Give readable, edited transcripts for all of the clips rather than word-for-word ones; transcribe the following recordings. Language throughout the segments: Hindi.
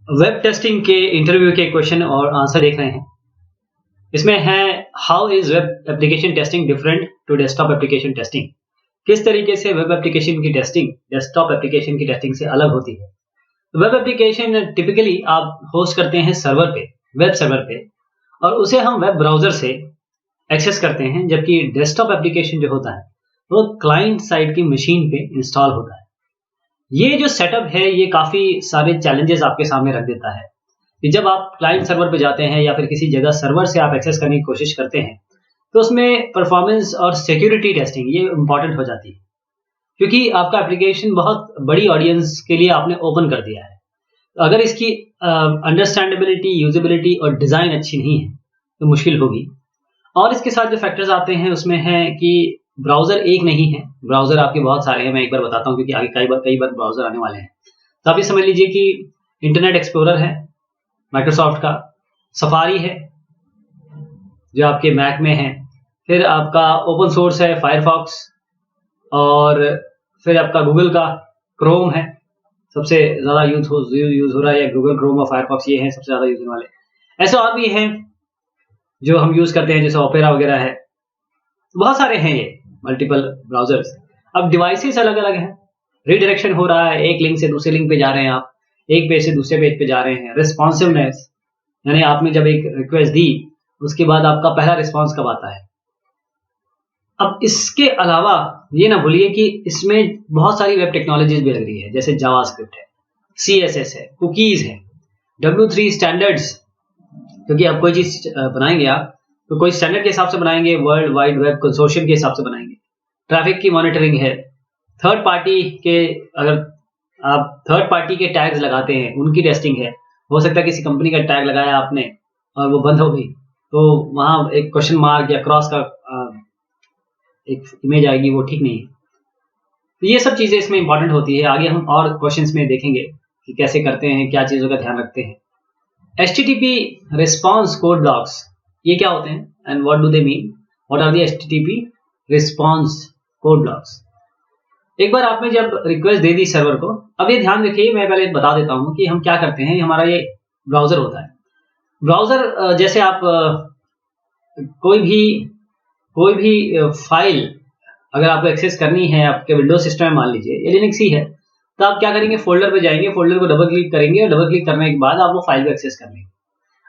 वेब टेस्टिंग के इंटरव्यू के क्वेश्चन और आंसर देख रहे हैं। इसमें है how is web application testing different to desktop application testing. किस तरीके से वेब एप्लीकेशन की टेस्टिंग डेस्कटॉप एप्लीकेशन की टेस्टिंग से अलग होती है। वेब एप्लीकेशन टिपिकली आप होस्ट करते हैं सर्वर पे, वेब सर्वर पे, और उसे हम वेब ब्राउजर से एक्सेस करते हैं, जबकि डेस्कटॉप एप्लीकेशन जो होता है वो क्लाइंट साइड की मशीन पे इंस्टॉल होता है। ये जो सेटअप है ये काफी सारे चैलेंजेस आपके सामने रख देता है कि जब आप क्लाइंट सर्वर पे जाते हैं या फिर किसी जगह सर्वर से आप एक्सेस करने की कोशिश करते हैं तो उसमें परफॉर्मेंस और सिक्योरिटी टेस्टिंग ये इंपॉर्टेंट हो जाती है, क्योंकि आपका एप्लीकेशन बहुत बड़ी ऑडियंस के लिए आपने ओपन कर दिया है। तो अगर इसकी अंडरस्टैंडेबिलिटी, यूजेबिलिटी और डिजाइन अच्छी नहीं है तो मुश्किल होगी। और इसके साथ जो फैक्टर्स आते हैं उसमें है कि ब्राउजर एक नहीं है, ब्राउजर आपके बहुत सारे हैं। मैं एक बार बताता हूँ क्योंकि आगे कई बार ब्राउजर आने वाले हैं। तो आप ये समझ लीजिए कि इंटरनेट एक्सप्लोरर है माइक्रोसॉफ्ट का, सफारी है जो आपके मैक में है, फिर आपका ओपन सोर्स है फायरफॉक्स, और फिर आपका गूगल का क्रोम है। सबसे ज्यादा यूज हो रहा है गूगल क्रोम और फायरफॉक्स, ये है सबसे ज्यादा यूज होने वाले। ऐसे और भी हैं जो हम यूज करते हैं जैसे ओपेरा वगैरह है। बहुत सारे हैं ये मल्टीपल ब्राउजर्स। अब डिवाइसेस अलग अलग हैं, रीडायरेक्शन हो रहा है, एक लिंक से दूसरे लिंक पे जा रहे हैं आप, एक पेज से दूसरे पेज पे जा रहे हैं। रिस्पॉन्सिवनेस यानी आपने जब एक रिक्वेस्ट दी उसके बाद आपका पहला रिस्पॉन्स कब आता है। अब इसके अलावा ये ना भूलिए कि इसमें बहुत सारी वेब टेक्नोलॉजीज भी लग रही है, जैसे जावास्क्रिप्ट है, CSS है, कुकीज है, W3 स्टैंडर्ड्स, क्योंकि आप कोई चीज बनाएंगे आप तो कोई स्टैंडर्ड के हिसाब से बनाएंगे, वर्ल्ड वाइड वेब कंसोर्शियम के हिसाब से बनाएंगे। ट्रैफिक की मॉनिटरिंग है, थर्ड पार्टी के, अगर आप थर्ड पार्टी के टैग्स लगाते हैं उनकी टेस्टिंग है। हो सकता है किसी कंपनी का टैग लगाया आपने और वो बंद हो गई तो वहां एक क्वेश्चन मार्क या क्रॉस का एक इमेज आएगी, वो ठीक नहीं है। तो ये सब चीजें इसमें इंपॉर्टेंट होती है। आगे हम और क्वेश्चंस में देखेंगे कि कैसे करते हैं, क्या चीजों का ध्यान रखते हैं। HTTP रिस्पॉन्स कोड ब्लॉक्स ये क्या होते हैं and what do they mean, what are the HTTP response code blocks. एक बार आपने जब रिक्वेस्ट दे दी सर्वर को, अब ये ध्यान रखिए, मैं पहले बता देता हूं कि हम क्या करते हैं। हमारा ये ब्राउजर होता है। ब्राउजर जैसे आप कोई भी फाइल अगर आपको एक्सेस करनी है आपके विंडोज सिस्टम में, मान लीजिए ये लिनक्स ही है, तो आप क्या करेंगे, फोल्डर पे जाएंगे, फोल्डर को डबल क्लिक करेंगे और डबल क्लिक करने के बाद आप वो फाइल को एक्सेस कर लेंगे।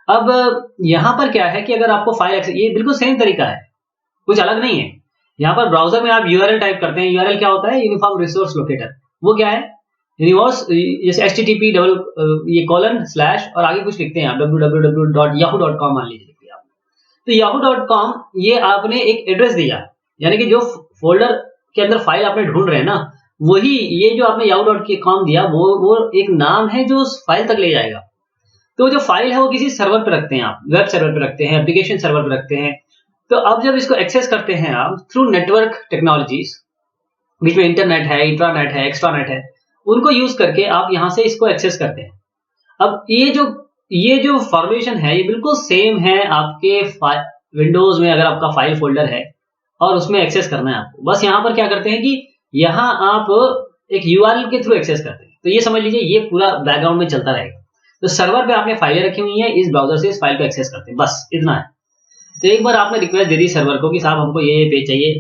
अब यहाँ पर क्या है कि अगर आपको फाइल एक्सेस, ये बिल्कुल सेम तरीका है, कुछ अलग नहीं है। यहाँ पर ब्राउजर में आप URL टाइप करते हैं, URL क्या होता है, यूनिफॉर्म रिसोर्स लोकेटर। वो क्या है, यूनिवर्स, जैसे HTTP डबल ये कोलन स्लैश और आगे कुछ लिखते हैं आप, www.yahoo.com मान लीजिए लिखिए आप। तो yahoo.com ये आपने एक एड्रेस दिया, यानी कि जो फोल्डर के अंदर फाइल आपने ढूंढ रहे हैं ना, वही ये जो आपने yahoo.com दिया वो एक नाम है जो उस फाइल तक ले जाएगा। तो जो फाइल है वो किसी सर्वर पे रखते हैं आप, वेब सर्वर पे रखते हैं, एप्लीकेशन सर्वर पे रखते हैं। तो अब जब इसको एक्सेस करते हैं आप थ्रू नेटवर्क टेक्नोलॉजीज, बीच में इंटरनेट है, इंट्रानेट है, एक्स्ट्रानेट है, उनको यूज करके आप यहां से इसको एक्सेस करते हैं। अब ये जो फॉर्मेशन है ये बिल्कुल सेम है आपके विंडोज में। अगर आपका फाइल फोल्डर है और उसमें एक्सेस करना है आपको, बस यहां पर क्या करते हैं कि यहां आप एक URL के थ्रू एक्सेस करते हैं। तो ये समझ लीजिए ये पूरा बैकग्राउंड में चलता रहेगा। तो सर्वर पे आपने फाइलें रखी हुई हैं, इस ब्राउजर से इस फाइल को एक्सेस करते हैं, बस इतना है। तो एक बार आपने रिक्वेस्ट दे दी सर्वर को कि साहब हमको ये पेज चाहिए,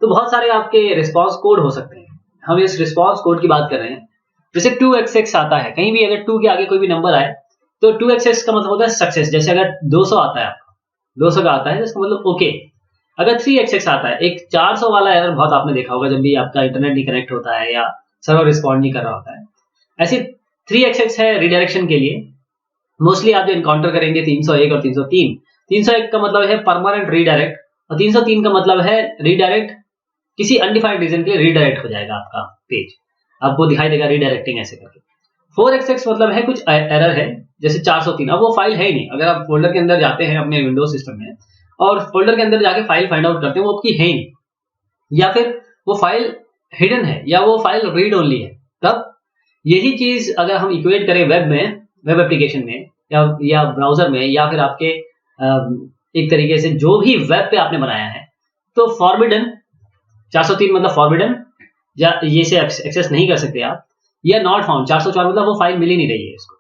तो बहुत सारे आपके रिस्पॉन्स कोड हो सकते हैं। हम इस रिस्पॉन्स कोड की बात कर रहे हैं। जैसे 2xx आता है, कहीं भी अगर 2 के आगे कोई भी नंबर आए तो 2xx का मतलब होता है सक्सेस। जैसे अगर 200 आता है आपका, 200 का आता है इसका मतलब ओके। अगर 3xx आता है, एक 400 वाला एरर बहुत आपने देखा होगा जब भी आपका इंटरनेट नहीं कनेक्ट होता है या सर्वर रिस्पॉन्ड नहीं कर रहा होता है। ऐसे 3xx है रिडायरेक्शन के लिए। मोस्टली आप जो इनकाउंटर करेंगे 301 और 303। 301 का मतलब है परमानेंट रीडायरेक्ट और 303 का मतलब है रीडायरेक्ट, किसी अनडिफाइंड रीजन के लिए रीडायरेक्ट हो जाएगा आपका पेज, आपको दिखाई देगा रीडायरेक्टिंग ऐसे करके। 4xx मतलब है कुछ एरर है, जैसे 403। अब वो फाइल है ही नहीं। अगर आप फोल्डर के अंदर जाते हैं अपने विंडोज सिस्टम में और फोल्डर के अंदर जाके फाइल फाइंड आउट करते हैं, वो आपकी है ही नहीं, या फिर वो फाइल हिडन है या वो फाइल रीड ओनली है। तब यही चीज अगर हम इक्वेट करें वेब में, वेब एप्लीकेशन में या ब्राउजर में या फिर आपके एक तरीके से जो भी वेब पे आपने बनाया है, तो फॉरबिडन 403 मतलब फॉरबिडन, या ये से एक्सेस नहीं कर सकते आप, या नॉट फाउंड 404 मतलब वो फाइल मिल ही नहीं रही है इसको।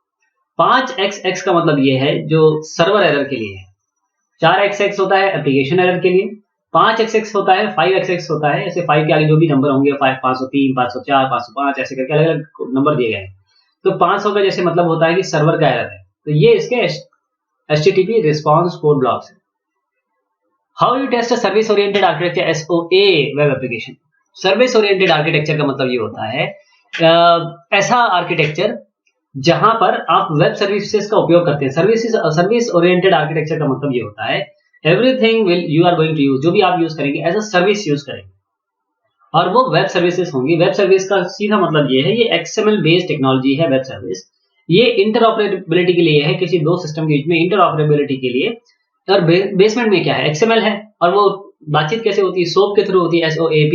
5xx का मतलब ये है जो सर्वर एरर के लिए है, 4xx होता है एप्लीकेशन एरर के लिए, 5xx होता है, 5xx होता है, ऐसे 5 के आगे जो भी नंबर होंगे 503, 504, 505 ऐसे करके अलग अलग नंबर दिए गए हैं। तो 500 का जैसे मतलब होता है कि सर्वर का एरर है, तो ये इसके HTTP रिस्पॉन्स कोड ब्लॉक्स है। How you test a service oriented architecture SOA web application. Service oriented architecture का मतलब ये होता है ऐसा आर्किटेक्चर जहां पर आप वेब सर्विसेज का उपयोग करते हैं। सर्विस ओरिएंटेड आर्किटेक्चर का मतलब ये होता है everything will you are going to use, जो भी आप यूज करेंगे एज अ सर्विस यूज करेंगे, और वो वेब सर्विसेज होंगी। वेब सर्विस का सीधा मतलब ये है, ये XML बेस्ड टेक्नोलॉजी है वेब सर्विस। ये इंटरऑपरेबिलिटी के लिए है, किसी दो सिस्टम के बीच में इंटरऑपरेबिलिटी के लिए। और बेसमेंट में क्या है, XML है, और वो बातचीत कैसे होती है, SOAP के थ्रू होती है, SOAP।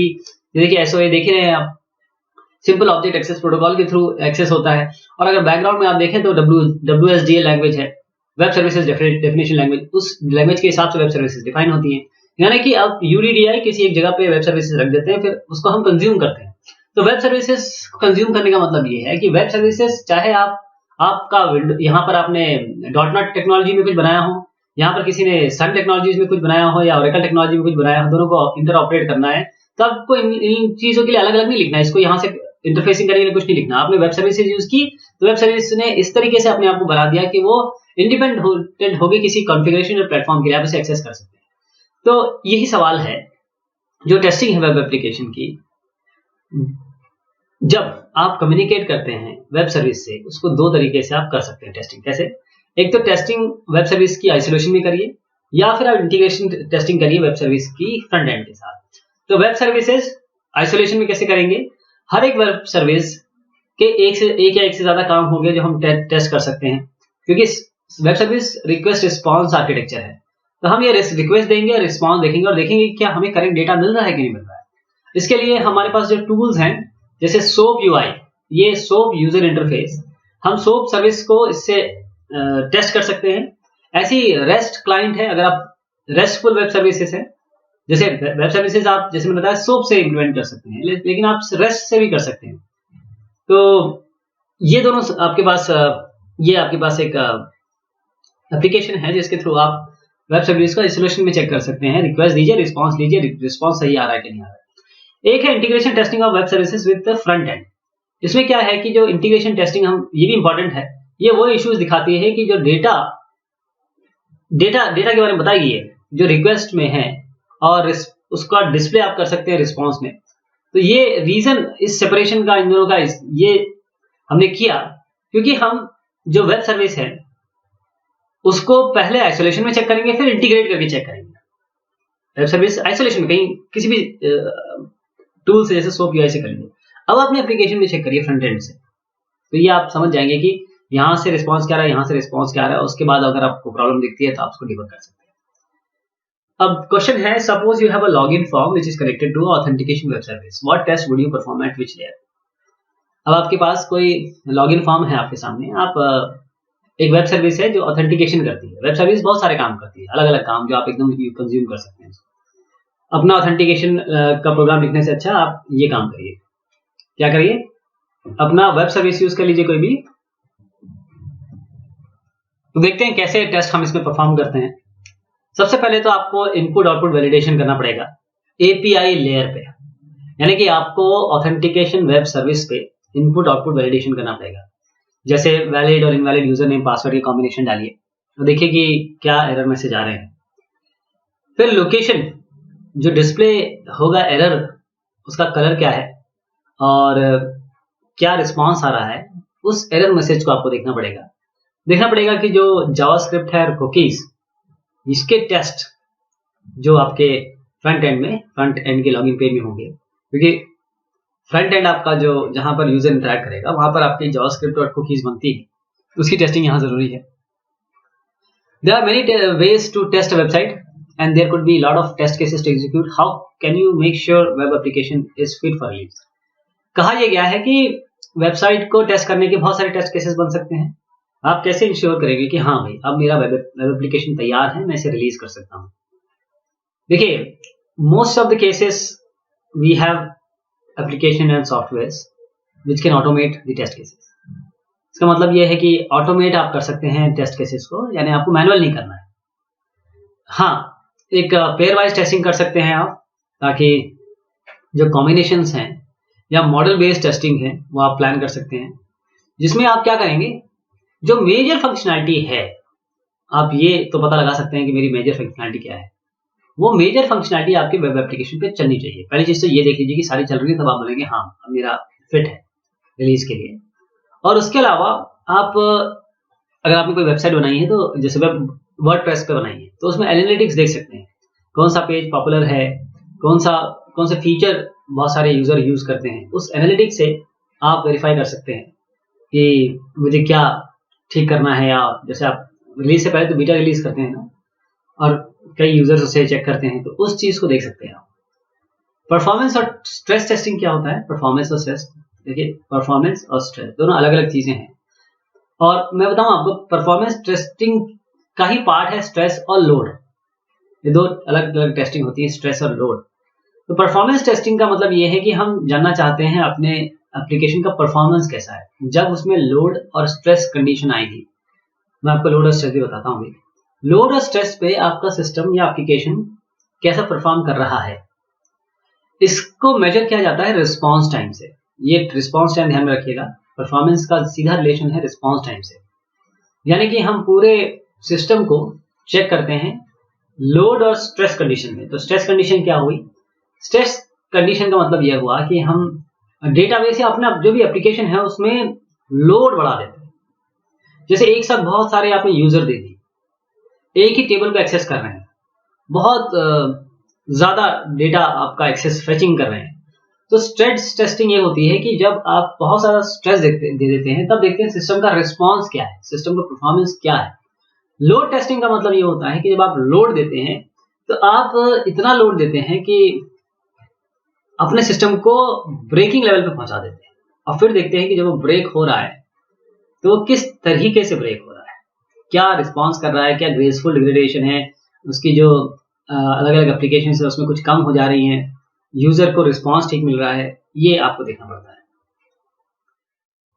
देखिए SOA देख रहे हैं आप, सिंपल ऑब्जेक्ट एक्सेस प्रोटोकॉल के थ्रू एक्सेस होता है। और अगर बैकग्राउंड में आप देखें तो WSDL लैंग्वेज है, वेब सर्विसेज डेफिनेशन लैंग्वेज, उस लैंग्वेज के हिसाब से वेब सर्विसेज डिफाइन होती हैं। यानी कि आप UDDI किसी एक जगह पे वेब सर्विसेज रख देते हैं, फिर उसको हम कंज्यूम करते हैं। तो वेब सर्विसेज कंज्यूम करने का मतलब ये है कि वेब सर्विसेज चाहे आपका यहाँ पर आपने .NET टेक्नोलॉजी में कुछ बनाया हो, यहाँ पर किसी ने सन टेक्नोलॉजीज में कुछ बनाया हो, या ओरेकल टेक्नोलॉजी में कुछ बनाया हो, दोनों को इंटरऑपरेट करना है, तो आपको इन चीजों के लिए अलग अलग नहीं लिखना है। इसको यहाँ से इंटरफेसिंग करने के लिए कुछ नहीं लिखना। आपने वेब सर्विसेज यूज की, तो वेब सर्विस ने इस तरीके से अपने आप को बना दिया कि वो इंडिपेंडेंट होगी किसी कॉन्फ़िगरेशन और प्लेटफॉर्म के लिए, आप इसे एक्सेस कर सकते हैं। तो यही सवाल है जो टेस्टिंग है वेब एप्लीकेशन की। जब आप कम्युनिकेट करते हैं वेब सर्विस से, उसको दो तरीके से आप कर सकते हैं टेस्टिंग। कैसे? एक तो टेस्टिंग वेब सर्विस की आइसोलेशन में करिए, या फिर आप इंटीग्रेशन टेस्टिंग करिए वेब सर्विस की फ्रंट एंड के साथ। तो वेब सर्विसेज आइसोलेशन में कैसे करेंगे? हर एक वेब सर्विस के एक या एक से ज्यादा काम होंगे जो हम टेस्ट कर सकते हैं, क्योंकि web service request response architecture है। तो हम ये रिक्वेस्ट देंगे, रिस्पॉन्स देखेंगे और देखेंगे क्या हमें करेक्ट डेटा मिल रहा है कि नहीं मिल रहा है। इसके लिए हमारे पास जो टूल्स हैं, जैसे SOAP UI, ये SOAP यूजर इंटरफेस, हम SOAP सर्विस को इससे टेस्ट कर सकते हैं। ऐसी REST क्लाइंट है, अगर आप रेस्टफुल वेब सर्विसेज है, जैसे वेब सर्विसेज आप जैसे मैंने बताया SOAP से इम्प्लीमेंट कर सकते हैं, लेकिन आप REST से भी कर सकते हैं। तो ये दोनों आपके पास ये आपके पास एक एप्लीकेशन है जिसके थ्रू आप वेब सर्विस का आइसोलेशन में चेक कर सकते हैं। रिक्वेस्ट दीजिए, रिस्पॉन्स लीजिए, रिस्पॉन्स सही आ रहा है कि नहीं आ रहा है। एक है integration testing of web services with the front end. इसमें क्या है कि जो इंटीग्रेशन टेस्टिंग हम, ये भी इंपॉर्टेंट है, ये वो इश्यूज दिखाती है कि जो डेटा के बारे में बताएगी है, जो रिक्वेस्ट में है, और उसका डिस्प्ले आप कर सकते हैं रिस्पॉन्स में। तो ये रीजन इस सेपरेशन का, इन दोनों का ये हमने किया क्योंकि हम जो वेब सर्विस है उसको पहले आइसोलेशन में चेक करेंगे, फिर इंटीग्रेट करके चेक करेंगे। वेब सर्विस आइसोलेशन में कहीं किसी भी टूल से, जैसे SOAP UI से करेंगे। अब अपने एप्लीकेशन में चेक करिए फ्रंट एंड से, तो ये आप समझ जाएंगे कि यहां से रिस्पॉन्स क्या आ रहा है, यहां से रिस्पॉन्स क्या आ रहा है। उसके बाद अगर आपको प्रॉब्लम दिखती है तो आप उसको डिबग कर सकते हैं। अब क्वेश्चन है, suppose you have a login form which is connected to authentication web service, what test would you perform at which layer. अब आपके पास कोई लॉगिन फॉर्म है आपके सामने, आप एक वेब सर्विस है जो ऑथेंटिकेशन करती है। वेब सर्विस बहुत सारे काम करती है, अलग अलग काम जो आप एकदम कंज्यूम कर सकते हैं। अपना ऑथेंटिकेशन का प्रोग्राम लिखने से अच्छा आप ये काम करिए। क्या करिए? अपना वेब सर्विस यूज कर लीजिए कोई भी। तो देखते हैं कैसे टेस्ट हम इसमें परफॉर्म करते हैं। सबसे पहले तो आपको इनपुट आउटपुट वैलिडेशन करना पड़ेगा API लेयर पे, यानी कि आपको ऑथेंटिकेशन वेब सर्विस पे इनपुट आउटपुट वैलिडेशन करना पड़ेगा। जैसे वैलिड और इनवैलिड यूजर नेम पासवर्ड की कॉम्बिनेशन डालिए, तो देखिए कि क्या एरर मैसेज आ रहे हैं। फिर लोकेशन, जो डिस्प्ले होगा एरर, उसका कलर क्या है और क्या रिस्पॉन्स आ रहा है, उस एरर मैसेज को आपको देखना पड़ेगा कि जो जावास्क्रिप्ट है और कुकीज, इसके टेस्ट जो आपके फ्रंट एंड के लॉगिन पेज में होंगे, क्योंकि फ्रंट एंड आपका जो जहां पर यूजर इंटरैक्ट करेगा वहां पर आपकी जावास्क्रिप्ट और कुकीज बनती है, उसकी टेस्टिंग यहां जरूरी है। There are many ways to test a website and there could be a lot of test cases to execute. How can you make sure web application is fit for release? कहा यह गया है कि वेबसाइट को टेस्ट करने के बहुत सारे टेस्ट केसेस बन सकते हैं। आप कैसे इंश्योर करेंगे कि हाँ भाई अब मेरा वेब एप्लीकेशन तैयार है, मैं इसे रिलीज कर सकता हूँ। देखिए, most of the cases we have application and softwares which can automate the test cases. इसका मतलब ये है कि ऑटोमेट आप कर सकते हैं टेस्ट केसेस को, यानी आपको मैनुअल नहीं करना है। हाँ, एक पेयर वाइज टेस्टिंग कर सकते हैं आप, ताकि जो कॉम्बिनेशंस हैं या मॉडल बेस्ड टेस्टिंग है वो आप प्लान कर सकते हैं, जिसमें आप क्या करेंगे, जो मेजर फंक्शनैलिटी है, आप ये तो पता लगा सकते हैं कि मेरी मेजर फंक्शनैलिटी क्या है। वो मेजर फंक्शनैलिटी आपके वेब एप्लीकेशन पे चलनी चाहिए। पहली चीज तो ये देख लीजिए कि सारी चल रही है, तब आप बोलेंगे हाँ अब मेरा फिट है रिलीज के लिए। और उसके अलावा आप अगर आपने कोई वेबसाइट बनाई है, तो जैसे वेब वर्डप्रेस पे बनाई है, तो उसमें एनालिटिक्स देख सकते हैं, कौन सा पेज पॉपुलर है, कौन से फीचर बहुत सारे यूजर यूज करते हैं। उस एनालिटिक्स से आप वेरीफाई कर सकते हैं कि मुझे क्या ठीक करना है, या जैसे आप रिलीज से पहले तो बीटा रिलीज करते हैं ना, और कई यूजर्स उसे चेक करते हैं, तो उस चीज को देख सकते हैं आप। परफॉर्मेंस और स्ट्रेस टेस्टिंग क्या होता है? परफॉर्मेंस और स्ट्रेस, देखिए परफॉर्मेंस और स्ट्रेस दोनों अलग अलग चीजें हैं, और मैं बताऊं आपको, परफॉर्मेंस टेस्टिंग का ही पार्ट है स्ट्रेस और लोड। ये दो अलग अलग टेस्टिंग होती है, स्ट्रेस और लोड। तो परफॉर्मेंस टेस्टिंग का मतलब ये है कि हम जानना चाहते हैं अपने एप्लीकेशन का परफॉर्मेंस कैसा है जब उसमें लोड और स्ट्रेस कंडीशन आएगी। मैं आपको लोड और स्ट्रेस भी बताता हूँ। लोड और स्ट्रेस पे आपका सिस्टम या एप्लीकेशन कैसा परफॉर्म कर रहा है, इसको मेजर किया जाता है रिस्पॉन्स टाइम से। ये रिस्पॉन्स टाइम ध्यान में रखिएगा, परफॉर्मेंस का सीधा रिलेशन है रिस्पॉन्स टाइम से। यानी कि हम पूरे सिस्टम को चेक करते हैं लोड और स्ट्रेस कंडीशन में। तो स्ट्रेस कंडीशन क्या हुई? स्ट्रेस कंडीशन का मतलब यह हुआ कि हम डेटाबेस या अपना जो भी एप्लीकेशन है उसमें लोड बढ़ा देते हैं। जैसे एक साथ बहुत सारे आपने यूजर दे दी, एक ही टेबल को एक्सेस कर रहे हैं, बहुत ज्यादा डेटा आपका एक्सेस फेचिंग कर रहे हैं। तो स्ट्रेस टेस्टिंग ये होती है कि जब आप बहुत सारा स्ट्रेस दे देते हैं, तब देखते हैं सिस्टम का रिस्पॉन्स क्या है, सिस्टम का परफॉर्मेंस क्या है। लोड टेस्टिंग का मतलब ये होता है कि जब आप लोड देते हैं, तो आप इतना लोड देते हैं कि अपने सिस्टम को ब्रेकिंग लेवल पे पहुंचा देते हैं, और फिर देखते हैं कि जब वो ब्रेक हो रहा है तो वो किस तरीके से ब्रेक हो रहा है, क्या रिस्पॉन्स कर रहा है, क्या ग्रेसफुल डिग्रेडेशन है, उसकी जो अलग अलग एप्लीकेशन है उसमें कुछ कम हो जा रही हैं, यूजर को रिस्पॉन्स ठीक मिल रहा है, ये आपको देखना पड़ता है।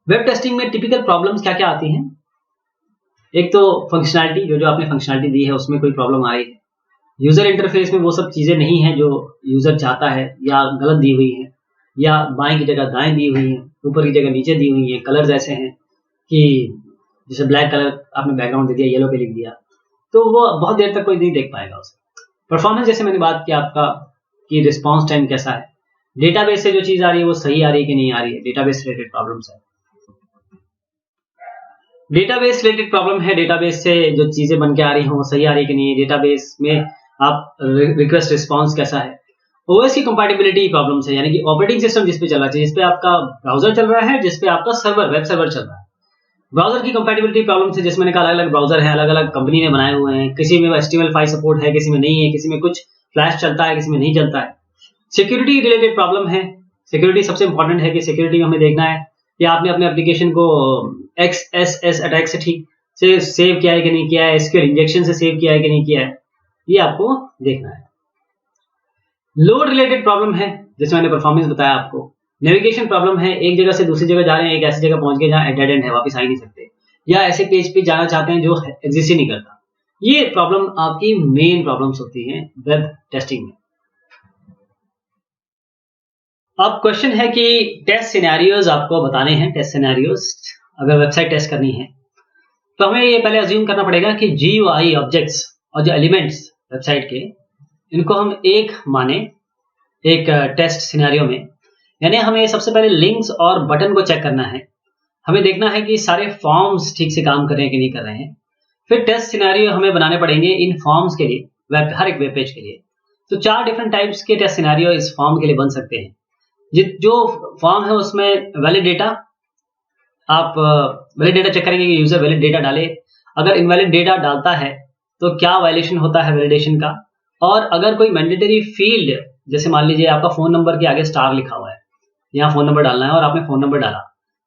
वेब टेस्टिंग में टिपिकल प्रॉब्लम्स क्या क्या आती हैं? एक तो फंक्शनैलिटी, जो आपने फंक्शनैलिटी दी है उसमें कोई प्रॉब्लम आ रही है, यूजर इंटरफेस में वो सब चीजें नहीं है जो यूजर चाहता है, या गलत दी हुई है, या बाएं की जगह दाएं दी हुई है, ऊपर की जगह नीचे दी हुई है, कलर्स ऐसे हैं कि जैसे ब्लैक कलर आपने बैकग्राउंड दे दिया, येलो पे लिख दिया, तो वो बहुत देर तक कोई नहीं देख पाएगा उसे। परफॉर्मेंस, जैसे मैंने बात किया आपका कि रिस्पॉन्स टाइम कैसा है, डेटाबेस से जो चीज आ रही है वो सही आ रही है कि नहीं आ रही है, डेटाबेस रिलेटेड प्रॉब्लम्स है। डेटाबेस रिलेटेड प्रॉब्लम है, डेटाबेस से जो चीजें बन के आ रही हैं वो सही आ रही है कि नहीं, डेटाबेस में आप रिक्वेस्ट रिस्पॉन्स कैसा है। ओएस की कंपैटिबिलिटी प्रॉब्लम्स है, यानी कि ऑपरेटिंग सिस्टम जिस पे चल रहा है, जिस पे आपका ब्राउजर चल रहा है, जिस पे आपका सर्वर वेब सर्वर चल रहा है, ब्राउजर की कंपैटिबिलिटी प्रॉब्लम है, जिसमें अलग अलग ब्राउजर है, अलग अलग कंपनी ने बनाए हुए हैं, किसी में HTML5 सपोर्ट है, किसी में नहीं है, किसी में कुछ फ्लैश चलता है, किसी में नहीं चलता है। सिक्योरिटी रिलेटेड प्रॉब्लम है, सिक्योरिटी सबसे इंपॉर्टेंट है कि सिक्योरिटी में हमें देखना है कि आपने अपने एप्लीकेशन को XSS अटैक से ठीक से सेव किया है कि नहीं किया है, SQL इंजेक्शन से सेव किया है कि नहीं किया है, ये आपको देखना है। लोड रिलेटेड प्रॉब्लम है, जैसे मैंने परफॉर्मेंस बताया आपको। नेविगेशन प्रॉब्लम है, एक जगह से दूसरी जगह जा रहे हैं, एक ऐसी जगह पहुंच गए जहां डेड एंड है, वापस आ ही नहीं सकते, या ऐसे पेज पे जाना चाहते हैं जो एग्जिस्ट ही नहीं करता। ये प्रॉब्लम आपकी मेन प्रॉब्लम्स होती हैं वेब टेस्टिंग में। अब क्वेश्चन है कि टेस्ट सिनेरियोज आपको बताने हैं, टेस्ट सिनेरियोज अगर वेबसाइट टेस्ट करनी है, तो हमें ये पहले अज्यूम करना पड़ेगा कि GUI ऑब्जेक्ट्स और जो एलिमेंट्स वेबसाइट के, इनको हम एक माने एक टेस्ट सिनेरियो में। यानी हमें सबसे पहले लिंक्स और बटन को चेक करना है, हमें देखना है कि सारे फॉर्म्स ठीक से काम कर रहे हैं कि नहीं कर रहे हैं। फिर टेस्ट सिनेरियो हमें बनाने पड़ेंगे इन फॉर्म्स के लिए, हर एक वेब पेज के लिए। तो 4 डिफरेंट टाइप्स के टेस्ट सिनेरियो इस फॉर्म के लिए बन सकते हैं। जो फॉर्म है उसमें वैलिड डेटा, आप वैलिड डेटा चेक करेंगे कि यूजर वैलिड डेटा डाले, अगर इनवैलिड डेटा डालता है तो क्या वायलेशन होता है वैलिडेशन का, और अगर कोई मैंडेटरी फील्ड, जैसे मान लीजिए आपका फोन नंबर के आगे स्टार लिखा हुआ है, यहाँ फोन नंबर डालना है और आपने फोन नंबर डाला,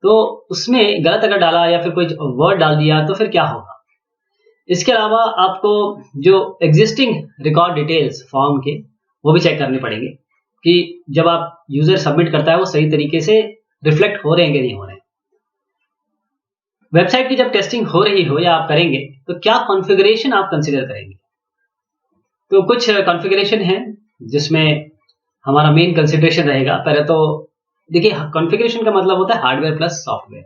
तो उसमें गलत अगर डाला या फिर कोई वर्ड डाल दिया तो फिर क्या होगा। इसके अलावा आपको जो एग्जिस्टिंग रिकॉर्ड डिटेल्स फॉर्म के वो भी चेक करने पड़ेंगे कि जब आप यूजर सबमिट करता है वो सही तरीके से रिफ्लेक्ट हो रहे हैं कि नहीं हो रहे हैं। वेबसाइट की जब टेस्टिंग हो रही हो या आप करेंगे तो क्या कॉन्फ़िगरेशन आप कंसीडर करेंगे? तो कुछ कॉन्फ़िगरेशन है जिसमें हमारा मेन कंसीडरेशन रहेगा। पहले तो देखिए, कॉन्फ़िगरेशन का मतलब होता है हार्डवेयर प्लस सॉफ्टवेयर,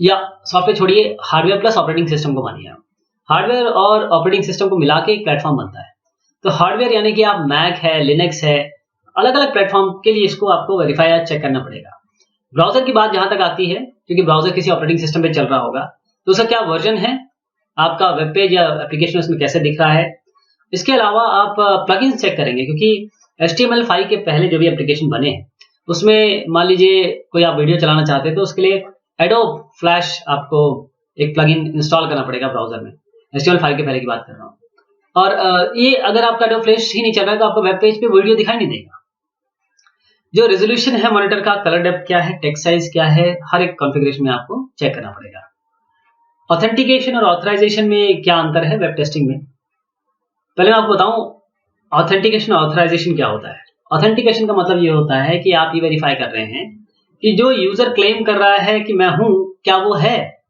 या सॉफ्टवेयर छोड़िए, हार्डवेयर प्लस ऑपरेटिंग सिस्टम को मानिए आप। हार्डवेयर और ऑपरेटिंग सिस्टम को मिला के एक प्लेटफॉर्म बनता है। तो हार्डवेयर यानी कि आप मैक है, लिनक्स है, अलग-अलग प्लेटफॉर्म के लिए इसको आपको वेरीफाई या चेक करना पड़ेगा। ब्राउज़र की बात जहाँ तक आती है, क्योंकि ब्राउज़र किसी ऑपरेटिंग सिस्टम पे चल रहा होगा, तो उसका क्या वर्जन है, आपका वेब पेज या एप्लीकेशन उसमें कैसे दिख रहा है। इसके अलावा आप प्लगइन्स चेक करेंगे, क्योंकि HTML5 के पहले जो भी एप्लीकेशन बने हैं, उसमें मान लीजिए कोई आप वीडियो चलाना चाहते हैं तो उसके लिए एडोब फ्लैश आपको एक प्लगइन इंस्टॉल करना पड़ेगा ब्राउज़र में। HTML5 के पहले की बात कर रहा हूँ। और ये अगर आपका एडोब फ्लैश ही नहीं चल रहा है तो आपको वेब पेज पे वीडियो दिखाई नहीं देगा। जो रेजोल्यूशन है मॉनिटर का, कलर डेप्थ क्या है, टेक्स्ट साइज क्या है, हर एक कॉन्फ़िगरेशन में आपको चेक करना पड़ेगा। ऑथेंटिकेशन और ऑथराइजेशन में क्या अंतर है वेब टेस्टिंग में? पहले मैं आपको बताऊं ऑथेंटिकेशन और ऑथराइजेशन क्या होता है। ऑथेंटिकेशन का मतलब ये होता है कि आप ये वेरीफाई कर रहे हैं कि जो यूजर क्लेम कर रहा है कि मैं हूं, क्या वो है,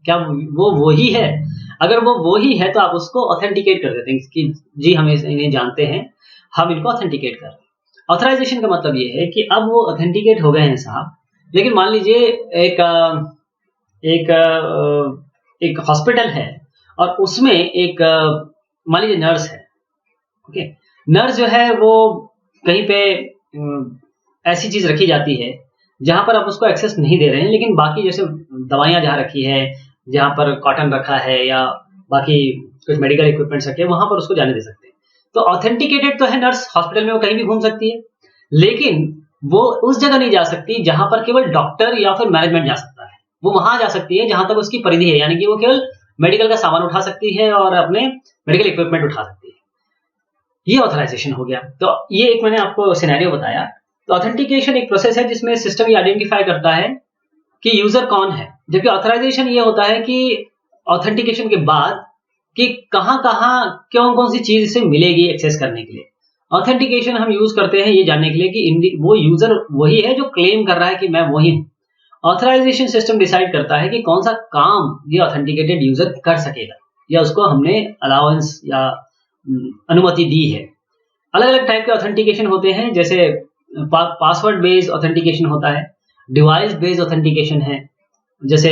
क्या वो ही है। अगर वो ही है तो आप उसको ऑथेंटिकेट कर देते हैं कि जी हम इन्हें जानते हैं, हम इनको ऑथेंटिकेट कर रहे हैं। ऑथराइजेशन का मतलब ये है कि अब वो ऑथेंटिकेट हो गए हैं साहब, लेकिन मान लीजिए एक हॉस्पिटल है और उसमें एक मान लीजिए नर्स है। ओके, नर्स जो है वो कहीं पे ऐसी चीज रखी जाती है जहां पर आप उसको एक्सेस नहीं दे रहे हैं, लेकिन बाकी जैसे दवाइयां जहां रखी है, जहां पर कॉटन रखा है या बाकी कुछ मेडिकल इक्विपमेंट्स रखे हैं, वहां पर उसको जाने दे सकते हैं। तो ऑथेंटिकेटेड तो है नर्स, हॉस्पिटल में वो कहीं भी घूम सकती है, लेकिन वो उस जगह नहीं जा सकती जहां पर केवल डॉक्टर या फिर मैनेजमेंट जा सकता है। वो वहां जा सकती है जहां तक उसकी परिधि है, यानी कि वो केवल मेडिकल का सामान उठा सकती है और अपने मेडिकल इक्विपमेंट उठा सकती है। ये ऑथराइजेशन हो गया। तो ये एक मैंने आपको सिनेरियो बताया। तो ऑथेंटिकेशन एक प्रोसेस है जिसमें सिस्टम ये आइडेंटिफाई करता है कि यूजर कौन है, जबकि ऑथराइजेशन ये होता है कि ऑथेंटिकेशन के बाद कि कहां कौन कौन सी चीज इसे मिलेगी एक्सेस करने के लिए। ऑथेंटिकेशन हम यूज करते हैं ये जानने के लिए कि वो यूजर वही है जो क्लेम कर रहा है कि मैं वही हूं। ऑथराइजेशन सिस्टम डिसाइड करता है कि कौन सा काम ये ऑथेंटिकेटेड यूजर कर सकेगा या उसको हमने अलाउंस या अनुमति दी है। अलग अलग टाइप के ऑथेंटिकेशन होते हैं, जैसे पासवर्ड बेस्ड ऑथेंटिकेशन होता है, डिवाइस बेस्ड ऑथेंटिकेशन है। जैसे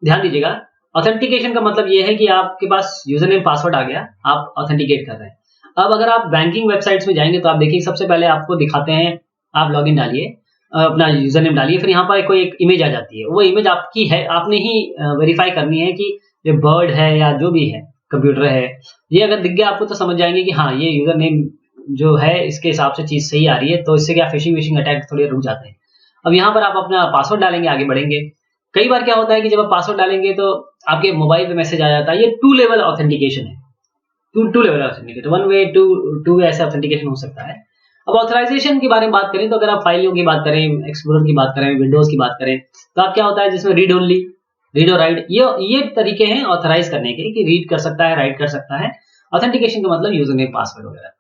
ध्यान दीजिएगा, ऑथेंटिकेशन का मतलब ये है कि आपके पास यूजर नेम पासवर्ड आ गया, आप ऑथेंटिकेट कर रहे हैं। अब अगर आप बैंकिंग वेबसाइट्स में जाएंगे तो आप देखिए सबसे पहले आपको दिखाते हैं, आप लॉगिन डालिए, अपना यूजर नेम डालिए, फिर यहाँ पर कोई एक इमेज आ जाती है। वो इमेज आपकी है, आपने ही वेरीफाई करनी है कि ये बर्ड है या जो भी है, कंप्यूटर है। ये अगर दिख गया आपको तो समझ जाएंगे कि हाँ ये यूजर नेम जो है इसके हिसाब से चीज सही आ रही है। तो इससे क्या फिशिंग विशिंग अटैक थोड़े रुक जाते हैं। अब यहाँ पर आप अपना पासवर्ड डालेंगे, आगे बढ़ेंगे। कई बार क्या होता है कि जब आप पासवर्ड डालेंगे तो आपके मोबाइल पे मैसेज आ जाता है। ये 2 लेवल ऑथेंटिकेशन है, टू लेवल ऑथेंटिकेशन, 1 वे 2 वे ऐसा ऑथेंटिकेशन हो सकता है। अब ऑथराइजेशन की बारे में बात करें तो अगर आप फाइलों की बात करें, एक्सप्लोरर की बात करें, विंडोज की बात करें, तो आप क्या होता है जिसमें रीड ओनली, रीड और राइट, ये तरीके हैं ऑथराइज करने के कि रीड कर सकता है, राइट कर सकता है। ऑथेंटिकेशन का मतलब यूजर नेम, पासवर्ड वगैरह।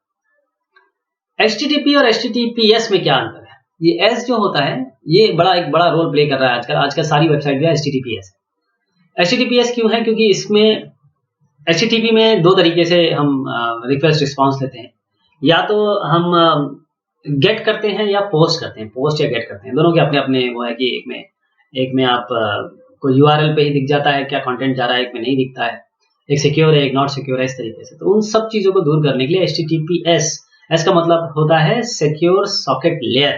HTTP और HTTPS में क्या अंतर है? ये S जो होता है ये एक बड़ा रोल प्ले कर रहा है आजकल सारी वेबसाइट जो है HTTPS है। HTTPS क्यों है? क्योंकि इसमें HTTP में 2 तरीके से हम रिक्वेस्ट रिस्पांस लेते हैं। या तो हम गेट करते हैं या पोस्ट करते हैं, पोस्ट या गेट करते हैं, दोनों के अपने अपने वो है कि एक में आप कोई URL पे ही दिख जाता है क्या कंटेंट जा रहा है, एक में नहीं दिखता है, एक सिक्योर है, एक नॉट सिक्योर है, इस तरीके से। तो उन सब चीजों को दूर करने के लिए HTTPS, S का मतलब होता है सिक्योर सॉकेट लेयर।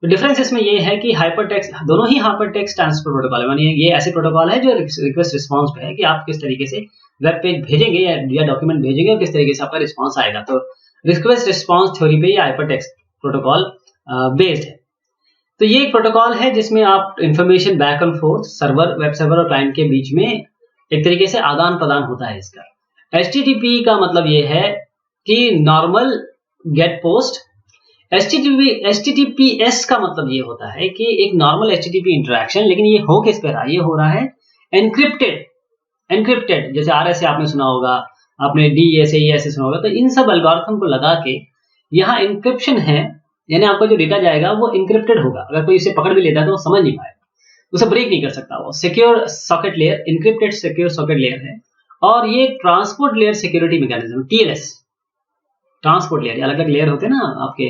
तो डिफरेंस इसमें ये है कि हाइपरटेक्स्ट, दोनों ही हाइपरटेक्स्ट ट्रांसफर प्रोटोकॉल है, मानिए ये ऐसे प्रोटोकॉल है जो रिक्वेस्ट रिस्पांस पे है कि आप किस तरीके से वेब पेज भेजेंगे या डॉक्यूमेंट भेजेंगे और किस तरीके से आपका रिस्पांस आएगा। तो रिक्वेस्ट रिस्पांस थ्योरी पे ये हाइपरटेक्स्ट प्रोटोकॉल बेस्ड है। तो ये एक प्रोटोकॉल है जिसमें आप information back and fourth server, web server और क्लाइंट के बीच में एक तरीके से आदान प्रदान होता है इसका। HTTP का मतलब ये है कि नॉर्मल गेट पोस्ट। HTTPS का मतलब ये होता है कि एक नॉर्मल HTTP इंटरेक्शन, लेकिन ये हो किस पे रहा है? ये हो रहा है एनक्रिप्टेड। जैसे RSA आपने सुना होगा, आपने DSA ऐसे सुना होगा। तो इन सब एल्गोरिथम को लगा के यहाँ इंक्रिप्शन है, यानी आपका जो डेटा जाएगा वो इंक्रिप्टेड होगा। अगर कोई इसे पकड़ भी लेता है तो वो समझ नहीं पाएगा। उसे ब्रेक नहीं कर सकता। वो secure socket layer, encrypted secure socket layer है, और ये transport layer security mechanism, TLS, transport layer, अलग अलग लेयर होते हैं ना आपके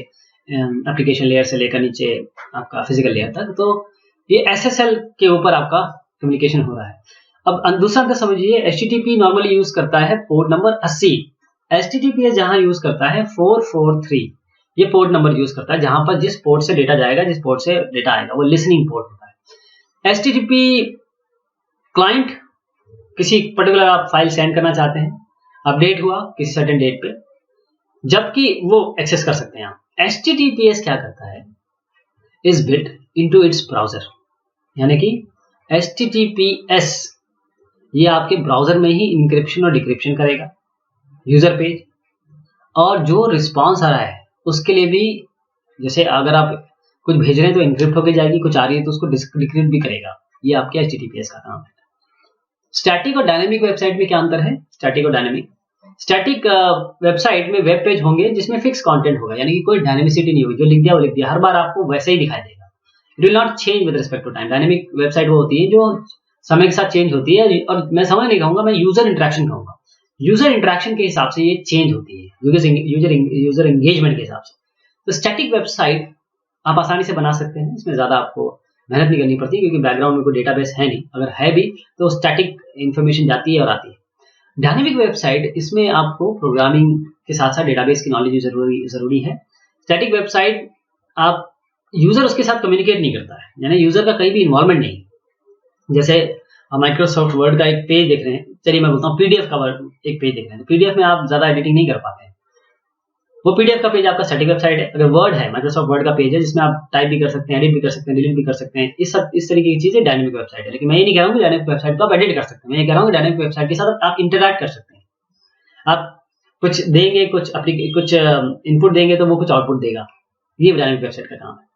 एप्लीकेशन लेयर से लेकर नीचे आपका फिजिकल लेयर तक, तो ये SSL के ऊपर आपका कम्युनिकेशन हो रहा है। अब दूसरा अंतर समझिए, HTTP नॉर्मली यूज करता है पोर्ट नंबर 80, HTTPS जहां यूज करता है 443, ये पोर्ट नंबर यूज करता है जहां पर जिस पोर्ट से डेटा जाएगा, जिस पोर्ट से डेटा आएगा, वो लिसनिंग पोर्ट होता है। HTTP क्लाइंट किसी पर्टिकुलर आप फाइल सेंड करना चाहते हैं, अपडेट हुआ किसी सर्टेन डेट पे, जबकि वो एक्सेस कर सकते हैं आप। HTTPS क्या करता है, is built into its browser, यानी कि HTTPS ये आपके ब्राउजर में ही इंक्रिप्शन और डिक्रिप्शन करेगा यूजर पेज, और जो रिस्पॉन्स आ रहा है उसके लिए भी, जैसे अगर आप कुछ भेज रहे हैं तो इनक्रिप्ट होकर जाएगी, कुछ आ रही है तो उसको डिक्रिप्ट भी करेगा। ये आपके HTTPS का काम है। स्टैटिक और डायनेमिक वेबसाइट में क्या अंतर है? स्टैटिक और डायनेमिक, स्टैटिक वेबसाइट में वेब पेज होंगे जिसमें फिक्स कंटेंट होगा, यानी कि कोई डायनेमिसिटी नहीं होगी, जो लिख दिया वो लिख दिया, हर बार आपको वैसे ही दिखाई देगा। It will not change with respect to time. Dynamic website वो होती है जो समय के साथ चेंज होती है, और मैं समय नहीं कहूंगा, मैं यूजर इंटरेक्शन कहूंगा। यूजर इंटरेक्शन के हिसाब से ये चेंज होती है, यूजर एंगेजमेंट के हिसाब से। तो स्टैटिक वेबसाइट आप आसानी से बना सकते हैं, इसमें ज्यादा आपको मेहनत नहीं करनी पड़ती, क्योंकि बैकग्राउंड में कोई डेटाबेस है नहीं, अगर है भी तो स्टैटिक इंफॉर्मेशन जाती है और आती है। डायनेमिक वेबसाइट, इसमें आपको प्रोग्रामिंग के साथ साथ डेटाबेस की नॉलेज जरूरी है। स्टैटिक वेबसाइट आप यूजर उसके साथ कम्युनिकेट नहीं करता है, यानी यूजर का कहीं भी इन्वॉल्वमेंट नहीं। जैसे माइक्रोसॉफ्ट वर्ड का एक पेज देख रहे हैं, चलिए मैं बोलता हूँ PDF का एक पेज देख रहे हैं, PDF में आप ज्यादा एडिटिंग नहीं कर पाते हैं, वो PDF का पेज आपका स्टैटिक वेबसाइट है। अगर वर्ड है, माइक्रोसॉफ्ट वर्ड का पेज है जिसमें आप टाइप भी कर सकते हैं, एडिट भी कर सकते हैं, डिलीट भी कर सकते हैं, इस तरीके की चीजें डायनेमिक वेबसाइट है। लेकिन मैं ये नहीं कह रहा हूँ कि डायनेमिक वेबसाइट को आप एडिट कर सकते हैं, मैं ये कह रहा हूँ कि डायनेमिक वेबसाइट के साथ आप इंटरैक्ट कर सकते हैं। आप कुछ देंगे, कुछ इनपुट देंगे तो वो कुछ आउटपुट देगा, ये डायनेमिक वेबसाइट का काम है।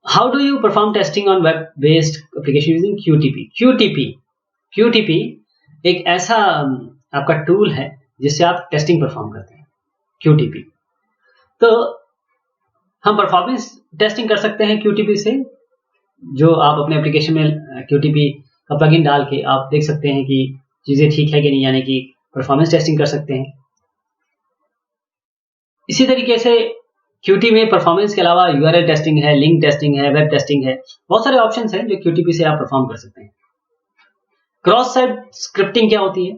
How do you perform testing on web based application using QTP? QTP एक ऐसा आपका टूल है जिससे आप टेस्टिंग परफॉर्म करते हैं, QTP। तो हम परफॉर्मेंस टेस्टिंग कर सकते हैं QTP से, जो आप अपने एप्लीकेशन में QTP का प्लगइन डाल के आप देख सकते हैं कि चीजें ठीक है कि नहीं, यानी कि परफॉर्मेंस टेस्टिंग कर सकते हैं। इसी तरीके से QTP में परफॉर्मेंस के अलावा URL टेस्टिंग है, लिंक टेस्टिंग है, वेब टेस्टिंग है, बहुत सारे ऑप्शंस हैं जो QTP से आप परफॉर्म कर सकते हैं। क्रॉस साइट स्क्रिप्टिंग क्या होती है?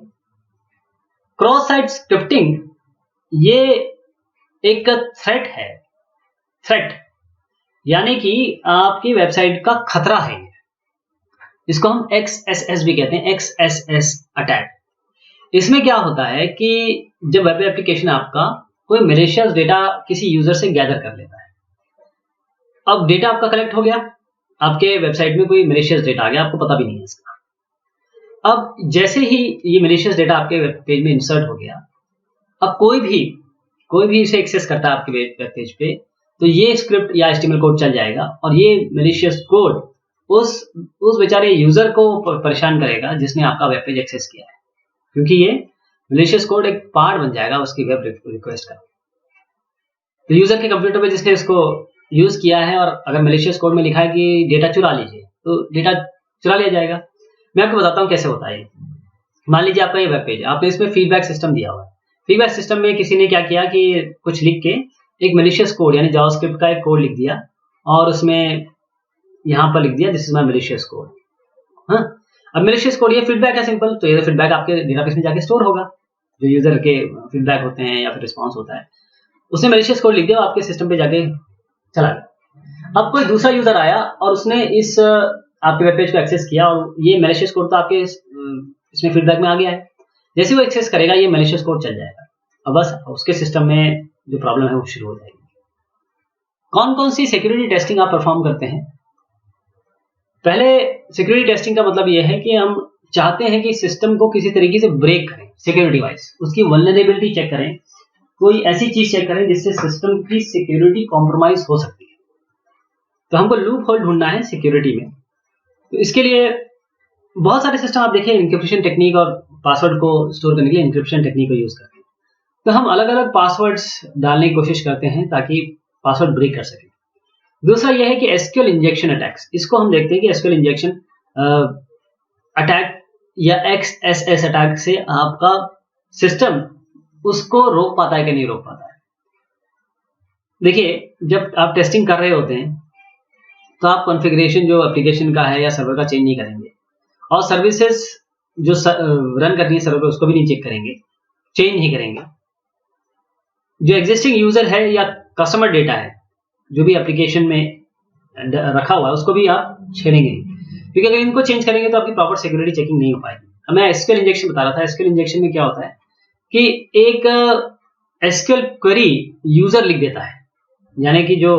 क्रॉस साइट स्क्रिप्टिंग ये एक थ्रेट है, थ्रेट यानी कि आपकी वेबसाइट का खतरा है, इसको हम XSS भी कहते हैं, XSS अटैक। इसमें क्या होता है कि जब वेब एप्लीकेशन आपका कोई मैलिशियस डेटा किसी यूजर से गैदर कर लेता है, अब डेटा आपका कलेक्ट हो गया, आपके वेबसाइट में कोई मैलिशियस डेटा आ गया, आपको पता भी नहीं है इसका। अब जैसे ही ये मैलिशियस डेटा आपके वेब पेज में इंसर्ट हो गया, अब कोई भी इसे एक्सेस करता है आपके वेब पेज पे, तो ये स्क्रिप्ट या HTML कोड चल जाएगा, और ये मैलिशियस कोड उस बेचारे यूजर को परेशान करेगा जिसने आपका वेब पेज एक्सेस किया है, क्योंकि ये मैलिशियस कोड एक पार्ट बन जाएगा उसकी वेब रिक्वेस्ट का। तो यूजर के कंप्यूटर पे जिसने इसको यूज किया है, और अगर मैलिशियस कोड में लिखा है कि डेटा चुरा लीजिए, तो डेटा चुरा लिया जाएगा। मैं आपको बताता हूँ कैसे होता है। मान लीजिए आपका ये वेब पेज है, आपने इसमें फीडबैक सिस्टम दिया हुआ है। फीडबैक सिस्टम में किसी ने क्या किया कि कुछ लिख के एक मैलिशियस कोड यानी जावास्क्रिप्ट का एक कोड लिख दिया, और उसमें यहाँ पर लिख दिया this is my malicious code. हाँ, अब मैलिशियस कोड ये फीडबैक है सिंपल, तो ये फीडबैक आपके डेटाबेस में जाके स्टोर होगा, जो यूजर के फीडबैक होते हैं या फिर रिस्पॉन्स होता है। उसने मैलिशियस कोड लिख दिया, आपके सिस्टम पे जाके चला गया। अब कोई दूसरा यूजर आया और उसने इस आपके वेब पेज को एक्सेस किया, और ये मैलिशियस कोड तो आपके इसमें फीडबैक में आ गया है। जैसे वो एक्सेस करेगा, ये मैलिशियस कोड चल जाएगा, अब बस उसके सिस्टम में जो प्रॉब्लम है वो शुरू हो जाएगी। कौन कौन सी सिक्योरिटी टेस्टिंग आप परफॉर्म करते हैं? पहले सिक्योरिटी टेस्टिंग का मतलब ये है कि हम चाहते हैं कि सिस्टम को किसी तरीके से ब्रेक करें, सिक्योरिटी वाइज उसकी वल्नरेबिलिटी चेक करें, कोई ऐसी चीज चेक करें जिससे सिस्टम की सिक्योरिटी कॉम्प्रोमाइज हो सकती है। तो हमको लूप होल ढूंढना है सिक्योरिटी में। तो इसके लिए बहुत सारे सिस्टम आप देखिए इंक्रिप्शन टेक्निक और पासवर्ड को स्टोर करने के लिए इंक्रिप्शन टेक्निक को यूज करते हैं। तो हम अलग अलग पासवर्ड्स डालने की कोशिश करते हैं ताकि पासवर्ड ब्रेक कर सकें। दूसरा यह है कि एसक्यूएल इंजेक्शन अटैक्स, इसको हम देखते हैं कि एसक्यूएल इंजेक्शन अटैक या एक्सएसएस अटैक से आपका सिस्टम उसको रोक पाता है कि नहीं रोक पाता है। देखिए, जब आप टेस्टिंग कर रहे होते हैं तो आप कॉन्फ़िगरेशन जो एप्लीकेशन का है या सर्वर का चेंज नहीं करेंगे, और सर्विसेज जो रन करनी है सर्वर पे उसको भी नहीं चेक करेंगे, चेंज नहीं करेंगे। जो एग्जिस्टिंग यूजर है या कस्टमर डेटा है जो भी एप्लीकेशन में रखा हुआ है उसको भी आप छेड़ेंगे नहीं, क्योंकि अगर इनको चेंज करेंगे तो आपकी प्रॉपर सिक्योरिटी चेकिंग नहीं हो पाएगी। अब मैं एसक्यूएल इंजेक्शन बता रहा था। एसक्यूएल इंजेक्शन में क्या होता है कि एक एसक्यूएल क्वेरी यूजर लिख देता है, यानी कि जो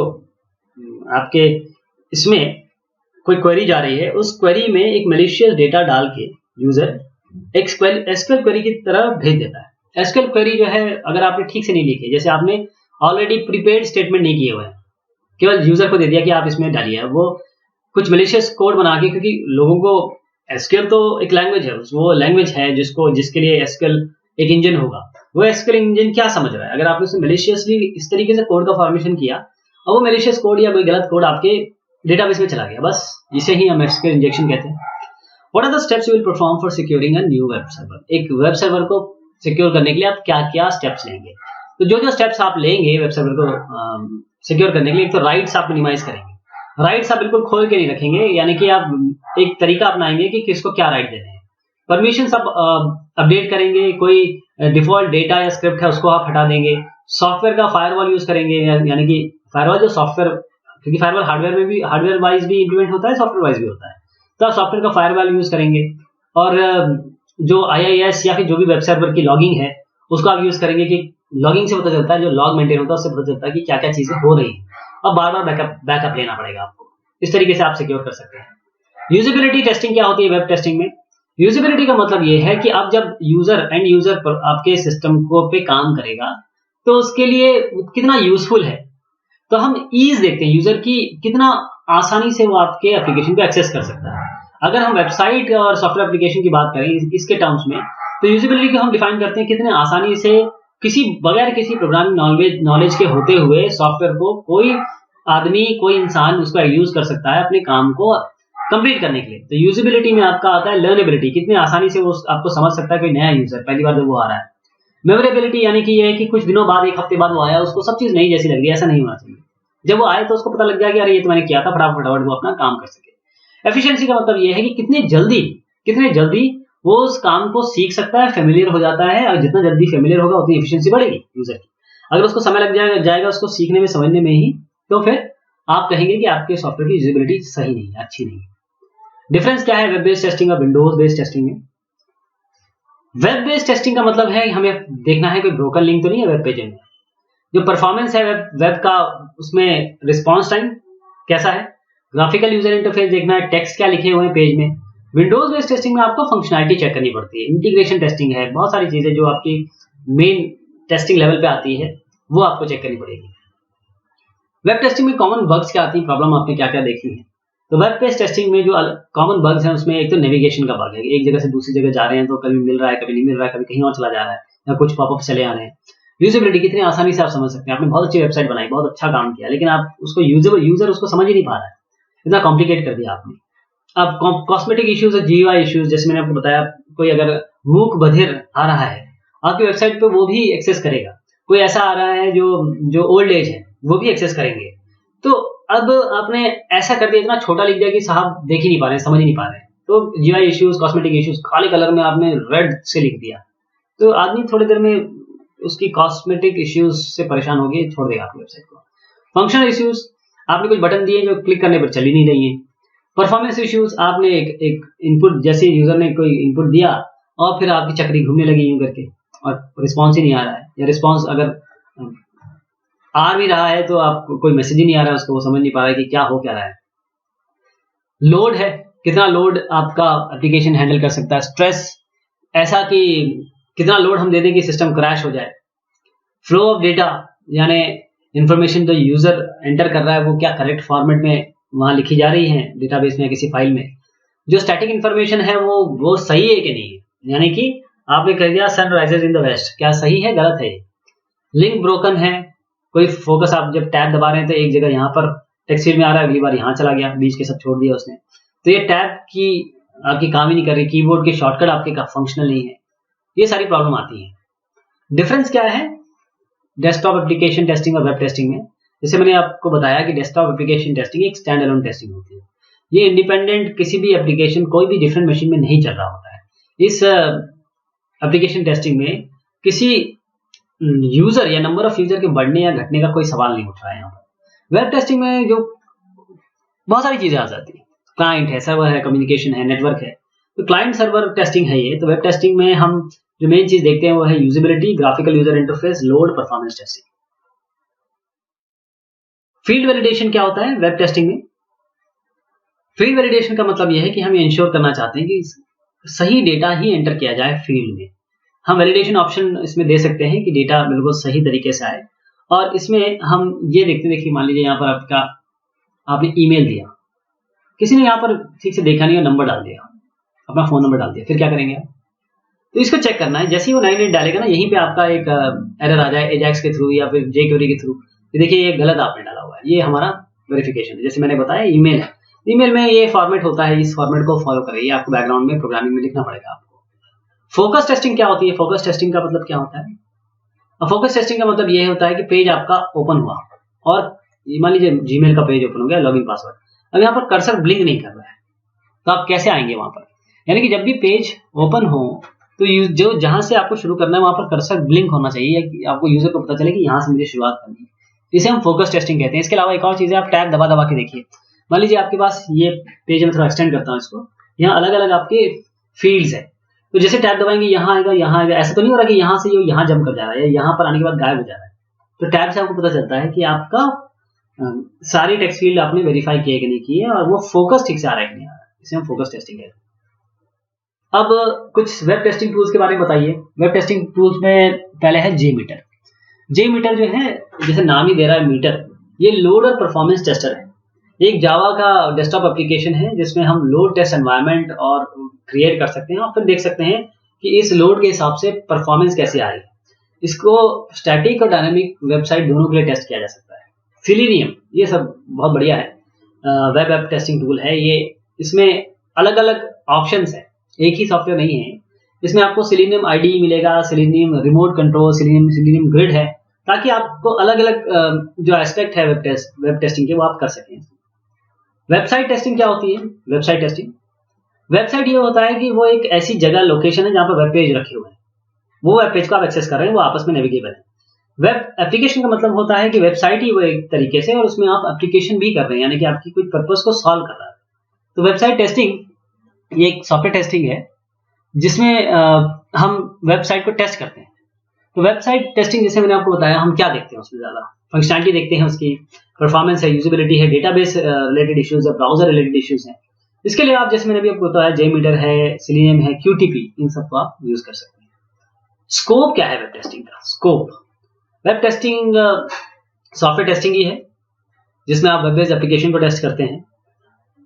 आपके इसमें कोई क्वेरी जा रही है, उस क्वेरी में एक मैलिशियस डेटा डाल के यूजर एक एसक्यूएल क्वेरी की तरह भेज देता है। एसक्यूएल क्वेरी जो है, अगर आपने ठीक से नहीं लिखी, जैसे आपने ऑलरेडी प्रीपेड स्टेटमेंट नहीं किए हुए हैं, केवल यूजर को दे दिया कि आप इसमें डालिए, वो कुछ मैलिशियस कोड बना के, क्योंकि लोगों को एसक्यूएल तो एक लैंग्वेज है, वो लैंग्वेज है जिसके लिए एसक्यूएल एक इंजन होगा, वो एसक्यूएल इंजन क्या समझ रहा है। अगर आपने उसमें मैलिशियसली इस तरीके से कोड का फॉर्मेशन किया और वो मैलिशियस कोड या कोई गलत कोड आपके डेटाबेस में चला गया, बस इसे ही हम एसक्यूएल इंजेक्शन कहते हैं। What are the steps you will perform for securing a new web server? एक वेब सर्वर को सिक्योर करने के लिए आप क्या क्या स्टेप्स लेंगे? तो जो स्टेप्स आप लेंगे वेब सर्वर को सिक्योर करने के लिए, एक तो राइट्स आप मिनिमाइज करेंगे। राइट्स आप बिल्कुल खोल के नहीं रखेंगे, यानी कि आप एक तरीका अपनाएंगे कि किसको क्या राइट देने हैं। परमिशन आप अपडेट करेंगे, कोई डिफॉल्ट डेटा या स्क्रिप्ट है उसको आप हटा देंगे। सॉफ्टवेयर का फायरवॉल यूज करेंगे, यानी कि फायरवॉल जो सॉफ्टवेयर, क्योंकि फायरवॉल हार्डवेयर वाइज भी इंप्लीमेंट होता है, सॉफ्टवेयर वाइज भी होता है, तो आप सॉफ्टवेयर का फायरवॉल यूज करेंगे। और जो IIS या फिर जो भी वेब सर्वर की लॉगिंग है उसको आप यूज करेंगे, कि लॉगिंग से पता चलता है, जो लॉग मेंटेन होता है उससे पता चलता है कि क्या क्या चीजें हो रही है। अब बार बार बैकअप लेना पड़ेगा आपको, इस तरीके से आप सिक्योर कर सकते हैं। यूजेबिलिटी टेस्टिंग क्या होती है वेब टेस्टिंग में? यूजेबिलिटी का मतलब ये है कि आप जब एंड यूजर पर आपके सिस्टम को पे काम करेगा तो उसके लिए कितना यूजफुल है। तो हम ईज देखते हैं यूजर की, कितना आसानी से वो आपके एप्लीकेशन को एक्सेस कर सकता है। अगर हम वेबसाइट और सॉफ्टवेयर एप्लीकेशन की बात करें इसके टर्म्स में, तो यूजेबिलिटी को हम डिफाइन करते हैं कितने आसानी से बगैर किसी प्रोग्रामिंग नॉलेज के होते हुए सॉफ्टवेयर को कोई आदमी, कोई इंसान उसको यूज कर सकता है अपने काम को कंप्लीट करने के लिए। तो यूजेबिलिटी में आपका आता है लर्नेबिलिटी, कितने आसानी से वो आपको समझ सकता है कोई नया यूजर पहली बार जब वो आ रहा है। मेमोरेबिलिटी यानी कि ये है कि कुछ दिनों बाद, एक हफ्ते बाद वो आया, उसको सब चीज नई जैसी लग रही है, ऐसा नहीं होना चाहिए। जब वो आए तो उसको पता लग गया कि अरे ये तो मैंने किया था, फटाफट वो अपना काम कर सके। एफिशिएंसी का मतलब ये है कि कितने जल्दी वो उस काम को सीख सकता है, फेमिलियर हो जाता है, और जितना जल्दी फेमिलियर होगा उतनी एफिशिएंसी बढ़ेगी यूजर की। अगर उसको समय लग जाएगा उसको सीखने में, समझने में ही, तो फिर आप कहेंगे कि आपके सॉफ्टवेयर की यूजेबिलिटी सही नहीं है, अच्छी नहीं है। डिफरेंस क्या है वेब बेस्ड टेस्टिंग और विंडोज बेस्ड टेस्टिंग में? वेब बेस्ड टेस्टिंग का मतलब है हमें देखना है कोई ब्रोकन लिंक तो नहीं है वेब पेज में। जो परफॉर्मेंस है वेब का, उसमें रिस्पॉन्स टाइम कैसा है, ग्राफिकल यूजर इंटरफेस देखना है, टेक्स्ट क्या लिखे हुए हैं पेज में। विंडोज बेस्ड टेस्टिंग में आपको फंक्शनैलिटी चेक करनी पड़ती है, इंटीग्रेशन टेस्टिंग है, बहुत सारी चीजें जो आपकी मेन टेस्टिंग लेवल पे आती है वो आपको चेक करनी पड़ेगी। वेब टेस्टिंग में कॉमन बग्स क्या आती है, प्रॉब्लम आपने क्या क्या देखी है? तो वेब बेस्ड टेस्टिंग में जो कॉमन बग्स हैं उसमें एक तो नेविगेशन का बग है, एक जगह से दूसरी जगह जा रहे हैं तो कभी मिल रहा है, कभी नहीं मिल रहा है, कभी कहीं और चला जा रहा है, या कुछ पॉपअप चले आ रहे हैं। यूजेबिलिटी कितनी आसानी से आप समझ सकते हैं, आपने बहुत अच्छी वेबसाइट बनाई, बहुत अच्छा काम किया, लेकिन आप उसको यूजर उसको समझ ही नहीं पा रहा है, इतना कॉम्प्लिकेट कर दिया आपने। अब कॉस्मेटिक इश्यूज और GUI इश्यूज, जैसे मैंने आपको बताया, कोई अगर मूक बधिर आ रहा है आपकी वेबसाइट पे वो भी एक्सेस करेगा, कोई ऐसा आ रहा है जो ओल्ड एज है वो भी एक्सेस करेंगे। तो अब आपने ऐसा कर दिया, इतना छोटा लिख दिया कि साहब देख ही नहीं पा रहे हैं, समझ ही नहीं पा रहे हैं। तो GUI इश्यूज, कॉस्मेटिक इश्यूज काले कलर में आपने रेड से लिख दिया, तो आदमी थोड़ी देर में उसकी कॉस्मेटिक इश्यूज से परेशान हो गए, छोड़ देगा आपकी वेबसाइट को। फंक्शनल इश्यूज, आपने कुछ बटन दिए जो क्लिक करने पर चल ही नहीं रही है। परफॉर्मेंस इश्यूज, आपने एक इनपुट, जैसे यूजर ने कोई इनपुट दिया और फिर आपकी चक्री घूमने लगी यूं करके और रिस्पॉन्स ही नहीं आ रहा है, या रिस्पॉन्स अगर आ भी रहा है तो आपको कोई मैसेज ही नहीं आ रहा है, उसको वो समझ नहीं पा रहा है कि क्या हो क्या रहा है। लोड है, कितना लोड आपका एप्लीकेशन हैंडल कर सकता है। स्ट्रेस, ऐसा कि कितना लोड हम दे दें कि सिस्टम क्रैश हो जाए। फ्लो ऑफ डेटा, यानी इंफॉर्मेशन जो यूजर एंटर कर रहा है वो क्या करेक्ट फॉर्मेट में वहां लिखी जा रही है डेटाबेस में या किसी फाइल में। जो स्टैटिक इंफॉर्मेशन है वो सही है कि नहीं है, यानी कि आपने कह दिया sun rises in the west, क्या सही है गलत है। लिंक ब्रोकन है, कोई फोकस, आप जब टैब दबा रहे हैं तो एक जगह यहाँ पर टेक्स्ट फील्ड में आ रहा है, अगली बार यहाँ चला गया, बीच के सब छोड़ दिया उसने। तो ये टैब की आपकी काम ही नहीं कर रही, कीबोर्ड के शॉर्टकट आपके फंक्शनल नहीं है, ये सारी प्रॉब्लम आती है। डिफरेंस क्या है डेस्कटॉप एप्लीकेशन टेस्टिंग और वेब टेस्टिंग में? जैसे मैंने आपको बताया कि डेस्कटॉप एप्लीकेशन टेस्टिंग एक स्टैंड अलोन टेस्टिंग होती है, ये इंडिपेंडेंट किसी भी एप्लीकेशन कोई भी डिफरेंट मशीन में नहीं चल रहा होता है। इस एप्लीकेशन टेस्टिंग में किसी यूजर या नंबर ऑफ यूजर के बढ़ने या घटने का कोई सवाल नहीं उठ रहा है। यहाँ पर वेब टेस्टिंग में जो बहुत सारी चीजें आ जाती है, क्लाइंट है, सर्वर है, कम्युनिकेशन है, नेटवर्क है, तो क्लाइंट सर्वर टेस्टिंग है ये। तो वेब टेस्टिंग में हम जो मेन चीज देखते हैं वो है usability, graphical user interface, load, performance testing. Field validation क्या होता है वेब टेस्टिंग में? फील्ड वैलिडेशन का मतलब यह है कि हम ये इंश्योर करना चाहते हैं कि सही डेटा ही एंटर किया जाए फील्ड में। हम वैलिडेशन ऑप्शन इसमें दे सकते हैं कि डेटा बिल्कुल सही तरीके से आए, और इसमें हम ये देखते हैं, देखिए मान लीजिए यहाँ पर आपने ईमेल दिया, किसी ने यहाँ पर ठीक से देखा नहीं और नंबर डाल दिया, अपना फोन नंबर डाल दिया, फिर क्या करेंगे आप? तो इसको चेक करना है, जैसे ही वो 98 डालेगा ना, यहीं पे आपका एक एरर आ जाए एजाक्स के थ्रू या फिर jQuery के थ्रू, देखिए ये गलत आपने डाला हुआ है, ये हमारा वेरिफिकेशन है। जैसे मैंने बताया ईमेल है, ईमेल में ये फॉर्मेट होता है, इस फॉर्मेट को फॉलो करें, ये आपको बैकग्राउंड में प्रोग्रामिंग में लिखना पड़ेगा आपको। फोकस टेस्टिंग क्या होती है? फोकस टेस्टिंग का मतलब क्या होता है? फोकस टेस्टिंग का मतलब ये होता है कि पेज आपका ओपन हुआ और मान लीजिए जीमेल का पेज ओपन हो गया, लॉगिन पासवर्ड, अब यहाँ पर कर्सर ब्लिंक नहीं कर रहा है, तो आप कैसे आएंगे वहां पर? यानी कि जब भी पेज ओपन हो तो जो जहां से आपको शुरू करना है वहां पर कर्सर ब्लिंक होना चाहिए, कि आपको यूजर को पता चले कि यहाँ से मुझे शुरुआत करनी है। इसे हम फोकस टेस्टिंग कहते हैं। इसके अलावा एक और चीज है, आप टैब दबा दबा के देखिए, मान लीजिए आपके पास ये पेज में थोड़ा एक्सटेंड करता हूँ इसको, यहाँ अलग अलग आपके फील्ड्स है, तो जैसे टैब दबाएंगे यहाँ आएगा, यहाँ आएगा, ऐसा तो नहीं हो रहा कि यहाँ से ये यहाँ जंप कर जा रहा है या यहाँ पर आने के बाद गायब हो जा रहा है। तो टैब से आपको पता चलता है कि आपका सारी टेक्स्ट फील्ड आपने वेरीफाई किए कि नहीं किए, और वो फोकस ठीक से आ रहा है कि नहीं आ रहा है, इसे हम फोकस टेस्टिंग कहते हैं। अब कुछ वेब टेस्टिंग टूल्स के बारे में बताइए। वेब टेस्टिंग टूल्स में पहले है JMeter। JMeter जो है, जैसे नाम ही दे रहा है मीटर, ये लोड और परफॉर्मेंस टेस्टर है। एक जावा का डेस्कटॉप एप्लीकेशन है जिसमें हम लोड टेस्ट एनवायरनमेंट और क्रिएट कर सकते हैं और फिर देख सकते हैं कि इस लोड के हिसाब से परफॉर्मेंस कैसे आ रही है। इसको स्टैटिक और डायनामिक वेबसाइट दोनों के लिए टेस्ट किया जा सकता है। सिलेनियम, ये सब बहुत बढ़िया है, वेब ऐप टेस्टिंग टूल है ये। इसमें अलग अलग ऑप्शंस है, एक ही सॉफ्टवेयर नहीं है। इसमें आपको सिलेनियम IDE मिलेगा, selenium remote control, selenium grid है, ताकि आपको अलग अलग जो एस्पेक्ट है वेब टेस्टिंग के वो आप कर सकें। वेबसाइट टेस्टिंग क्या होती है? वेबसाइट टेस्टिंग, वेबसाइट ये होता है कि वो एक ऐसी जगह, लोकेशन है जहां पर वेब पेज रखे हुए हैं, वो वेब पेज को आप एक्सेस कर रहे हैं, वो आपस में नेविगेबल है। वेब एप्लीकेशन का मतलब होता है कि वेबसाइट ही वो एक तरीके से, और उसमें आप एप्लीकेशन भी कर रहे हैं, यानी कि आपकी कोई पर्पस को सॉल्व कर रहा है। तो वेबसाइट टेस्टिंग ये एक सॉफ्टवेयर टेस्टिंग है जिसमें हम वेबसाइट को टेस्ट करते हैं। तो वेबसाइट टेस्टिंग जैसे मैंने आपको बताया, हम क्या देखते हैं उसमें? ज्यादा फंक्शनैलिटी देखते हैं, उसकी परफॉर्मेंस है, यूजेबिलिटी है, डेटाबेस रिलेटेड इश्यूज है, ब्राउजर रिलेटेड इश्यूज हैं। इसके लिए आप जैसे मैंने अभी आपको बताया JMeter है, सिलेनियम है, QTP, इन सबको आप यूज कर सकते हैं। स्कोप क्या है वेब टेस्टिंग का? Scope, web testing software testing ही है जिसमें आप वेब बेस्ड एप्लीकेशन को टेस्ट करते हैं।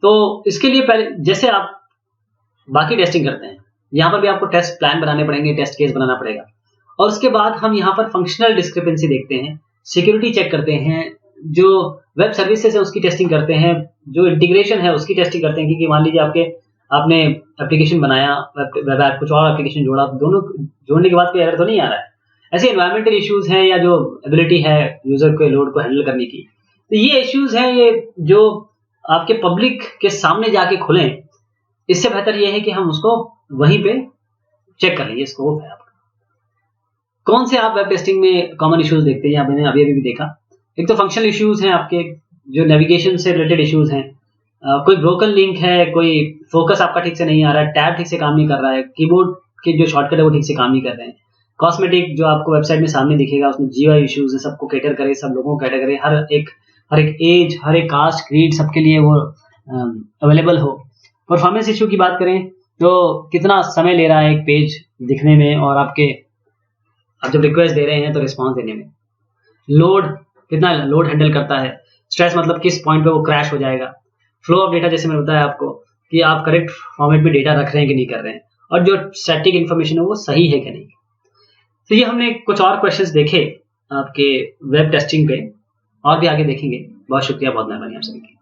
तो इसके लिए पहले जैसे आप बाकी टेस्टिंग करते हैं, यहाँ पर भी आपको टेस्ट प्लान बनाने पड़ेंगे, टेस्ट केस बनाना पड़ेगा, और उसके बाद हम यहाँ पर फंक्शनल डिस्क्रिपेंसी देखते हैं, सिक्योरिटी चेक करते हैं, जो वेब सर्विसेज है उसकी टेस्टिंग करते हैं, जो इंटीग्रेशन है उसकी टेस्टिंग करते हैं। क्योंकि मान लीजिए आपने एप्लीकेशन बनाया, वेब ऐप, कुछ और एप्लीकेशन जोड़ा, दोनों जोड़ने के बाद कोई एरर तो नहीं आ रहा है। ऐसे एनवायरमेंटल इश्यूज हैं या जो एबिलिटी है यूजर के लोड को हैंडल करने की, तो ये इश्यूज हैं, ये जो आपके पब्लिक के सामने जाके खुलें, इससे बेहतर ये है कि हम उसको वहीं पे चेक कर लें। स्कोप है आपका। कौन से आप वेब टेस्टिंग में कॉमन इश्यूज देखते हैं? मैंने अभी भी देखा, एक तो फंक्शनल इश्यूज हैं आपके, जो नेविगेशन से रिलेटेड इश्यूज हैं, कोई ब्रोकन लिंक है, कोई फोकस आपका ठीक से नहीं आ रहा है, टैब ठीक से काम नहीं कर रहा है, कीबोर्ड के जो शॉर्टकट है वो ठीक से काम नहीं कर रहे हैं, कॉस्मेटिक जो आपको वेबसाइट में सामने दिखेगा उसमें GUI इश्यूज है, सबको कैटर करे, सब लोगों को कैटर करे, हर एक एज, हर एक कास्ट, क्रीड, सबके लिए वो अवेलेबल हो। परफॉर्मेंस इश्यू की बात करें तो कितना समय ले रहा है एक पेज दिखने में, और आप जब रिक्वेस्ट दे रहे हैं तो रिस्पॉन्स देने में, लोड कितना लोड हैंडल करता है, स्ट्रेस मतलब किस पॉइंट पे वो क्रैश हो जाएगा, फ्लो ऑफ डेटा जैसे मैंने बताया आपको कि आप करेक्ट फॉर्मेट में डेटा रख रहे हैं कि नहीं कर रहे हैं, और जो स्टैटिक इन्फॉर्मेशन है वो सही है कि नहीं। तो ये हमने कुछ और क्वेश्चंस देखे आपके वेब टेस्टिंग पे, और भी आगे देखेंगे। बहुत शुक्रिया, बहुत मेहरबानी आप सभी की।